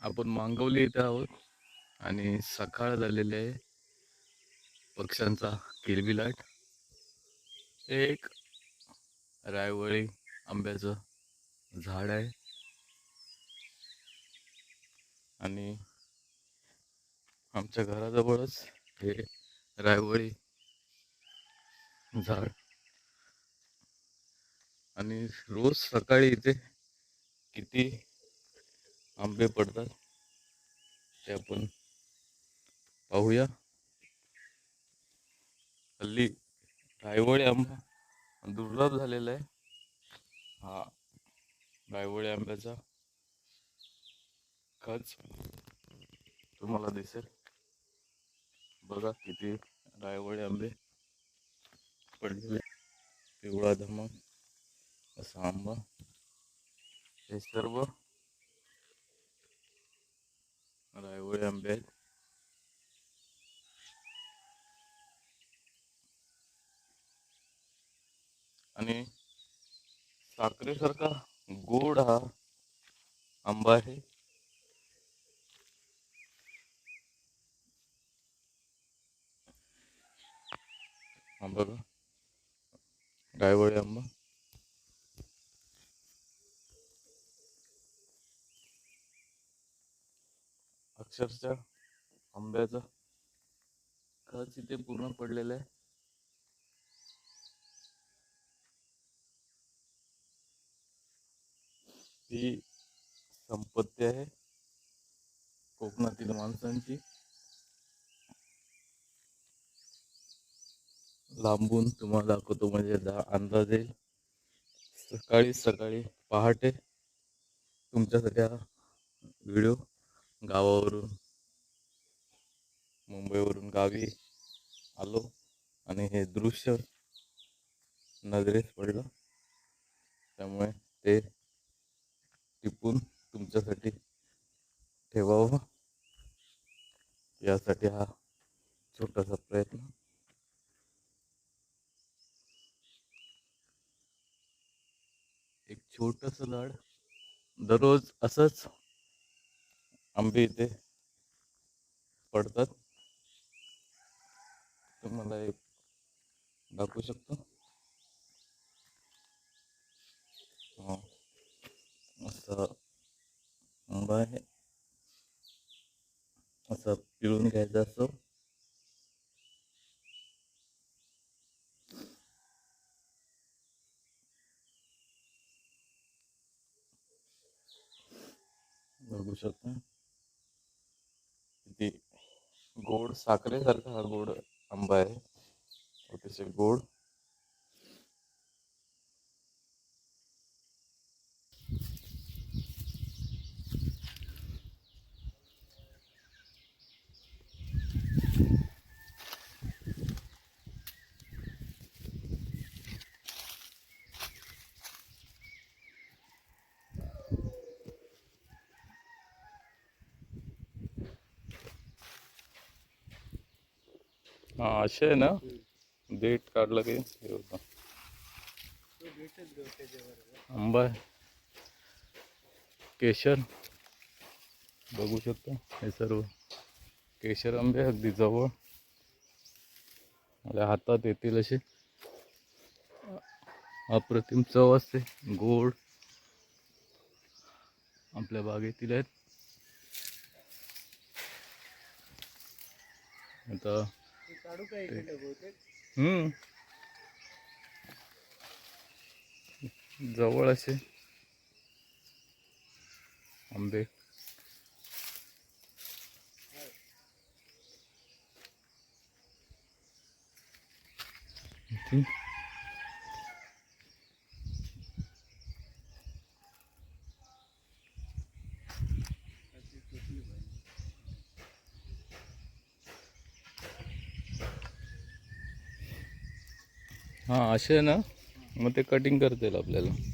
आपण मांगवली येथे आहोत आणि सकाळ झालेली आहे. पक्ष्यांचा किलबिलाट. एक रायवळी आंब्याचं झाड आहे आणि आमच्या घराजवळच हे रायवळी झाड. आणि रोज सकाळी इथे किती आंबे पडतात ते आपण पाहूया. हल्ली रायवळी आंबा दुर्लभ झालेला आहे. हा रायवळी आंब्याचा खच तुम्हाला दिसेल. बघा किती रायवळी आंबे पडलेले. पिवळा धमक असा आंबा. हे सर्व रायवळी आंबे आहेत. आणि साखरेसारखा गोड हा आंबा आहे. हा बघा रायवळी आंबा. अक्षरशः आंब्याचा खच इथे पूर्ण पडलेला आहे. ही संपत्ती आहे कोकणातील माणसांची. लांबून तुम्हाला दाखवतो म्हणजे अंदाज येईल. सकाळी सकाळी पहाटे तुमच्यासाठी हा व्हिडिओ गावावरून मुंबईवरून गावी आलो आणि हे दृश्य नजरेस पडलं, त्यामुळे ते टिपून तुमच्यासाठी ठेवावं यासाठी हा छोटासा प्रयत्न. एक छोटंसं झाड. दररोज असंच आंबे इथे पडतात. तुम्हाला एक दाखवू शकतो. असा आंबा आहे. असा पिळून घ्यायचा असतो. बघू शकता किती गोड. साखरेसारखा हा गोड आंबा आहे. अतिशय गोड. हा असे आहे ना, देठ काढलं की हे होतं. आंबा आहे. केशर बघू शकता. हे सर्व केशर आंबे अगदी जवळ आपल्या हातात येतील असे. अप्रतिम चव असते, गोड. आपल्या बागेतील आहेत. आता जवळ असे आंबे. हा असे ना, मग ते कटिंग करता येईल आपल्याला.